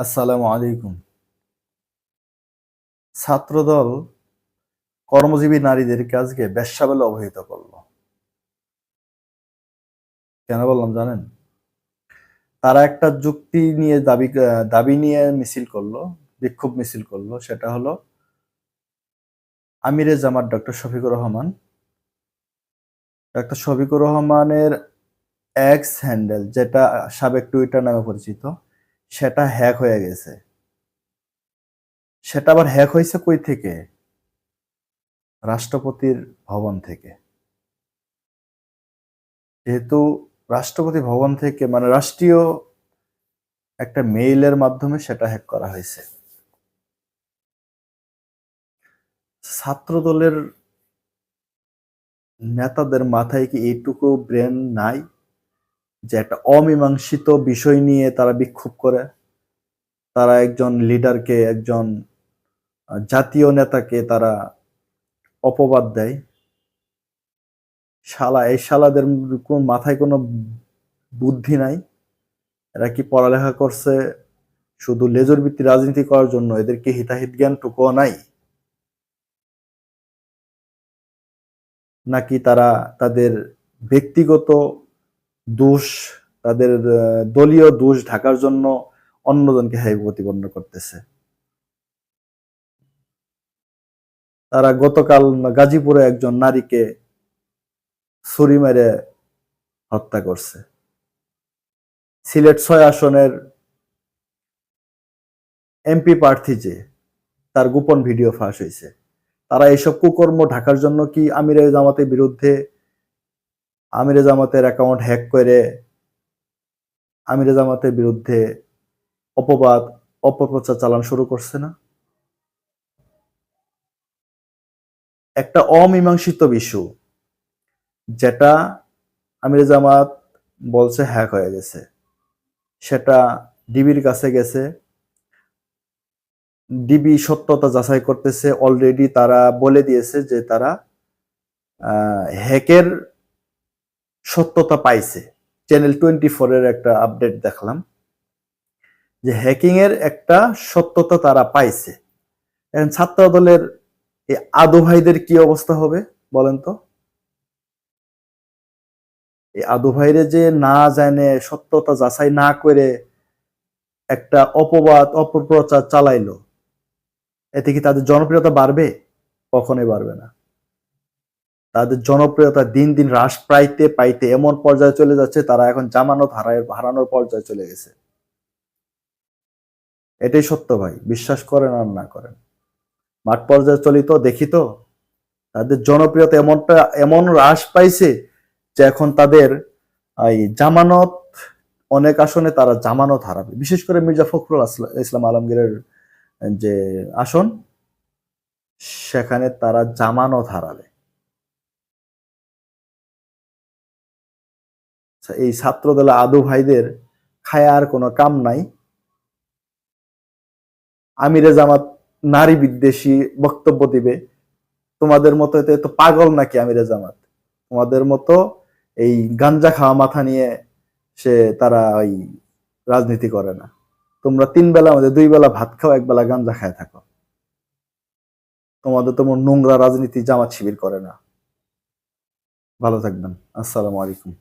আসসালামু আলাইকুম। ছাত্রদল কর্মজীবী নারীদেরকে আজকে বেশ্যা বলে অবহিত করলো। কেন বললাম জানেন? তারা একটা যুক্তি নিয়ে দাবি নিয়ে মিছিল করলো, বিক্ষোভ মিছিল করলো। সেটা হলো আমিরে জামাত ডক্টর শফিকুর রহমানের এক্স হ্যান্ডেল যেটা সাবেক টুইটার নামে পরিচিত, সেটা হ্যাক হয়ে গেছে। সেটা আবার হ্যাক হয়েছে কই থেকে? রাষ্ট্রপতির ভবন থেকে। যেহেতু রাষ্ট্রপতি ভবন থেকে মানে রাষ্ট্রীয় একটা মেইলের মাধ্যমে সেটা হ্যাক করা হয়েছে। ছাত্রদলের নেতাদের মাথায় কি এইটুকু ব্রেন নাই যে একটা অমীমাংসিত বিষয় নিয়ে তারা বিক্ষোভ করে? তারা একজন লিডারকে, একজন জাতীয় নেতাকে তারা অপবাদ দেয়। এই শালাদের কোন মাথায় কোনো বুদ্ধি নাই? এরা কি পড়ালেখা করছে শুধু লেজুর ভিত্তি রাজনীতি করার জন্য? এদের কি হিতাহিত জ্ঞানটুকুও নাই? নাকি তারা তাদের ব্যক্তিগত দোষ, তাদের দলীয় দোষ ঢাকার জন্য অন্যজনকে হাই প্রতিপন্ন করতেছে? তারা গতকাল গাজীপুরে একজন নারীকে ছুরি মেরে হত্যা করছে। সিলেট ৬ আসনের এমপি প্রার্থী যে, তার গোপন ভিডিও ফাঁস হয়েছে। তারা এইসব কুকর্ম ঢাকার জন্য কি আমিরে জামাতের অ্যাকাউন্ট হ্যাক করে আমিরে জামাতের বিরুদ্ধে অপবাদ, অপপ্রচার চালানো শুরু করছে না? একটা অমীমাংসিত ইস্যু যেটা আমিরে জামাত বলছে হ্যাক হয়ে গেছে, সেটা ডিবির কাছে গেছে। ডিবি সত্যতা যাচাই করতেছে। অলরেডি তারা বলে দিয়েছে যে তারা হ্যাকের সত্যতা পাইছে। চ্যানেল 24 এর একটা আপডেট দেখলাম যে হ্যাকিং এর একটা সত্যতা তারা পাইছে। এখন ছাত্র দলের এই আদু ভাইদের কি অবস্থা হবে বলেন তো? এই আদু ভাইরে যে না জানে, সত্যতা যাচাই না করে একটা অপবাদ, অপপ্রচার চালাইলো, এতে কি তাদের জনপ্রিয়তা বাড়বে? কখনোই বাড়বে না। তাদের জনপ্রিয়তা দিন দিন হ্রাস পাইতে পাইতে এমন পর্যায়ে চলে যাচ্ছে, তারা এখন জামানত হারানোর পর্যায়ে চলে গেছে। এটাই সত্য ভাই, বিশ্বাস করেন আর না করেন। মাঠ পর্যায়ে চলিত দেখি তো, তাদের জনপ্রিয়তা এমন হ্রাস পাইছে যে এখন তাদের এই জামানত, অনেক আসনে তারা জামানত হারাবে। বিশেষ করে মির্জা ফখরুল ইসলাম আলমগীরের যে আসন, সেখানে তারা জামানত হারাবে। এই ছাত্রদল আদু ভাইদের খায় আর কোনো কাম নাই। আমিরে জামাত নারী বিদ্বেষী বক্তব্য দিবে। তোমাদের মতো এত পাগল নাকি আমিরে জামাত? তোমাদের মতো এই গাঞ্জা খাওয়া মাথা নিয়ে তারা ওই রাজনীতি করে না। তোমরা 3 বেলা মধ্যে 2 বেলা ভাত খাও, 1 বেলা গাঞ্জা খায় থাকো। তোমাদের নোংরা রাজনীতি জামাত শিবির করে না। ভালো থাকবেন। আসসালামু আলাইকুম।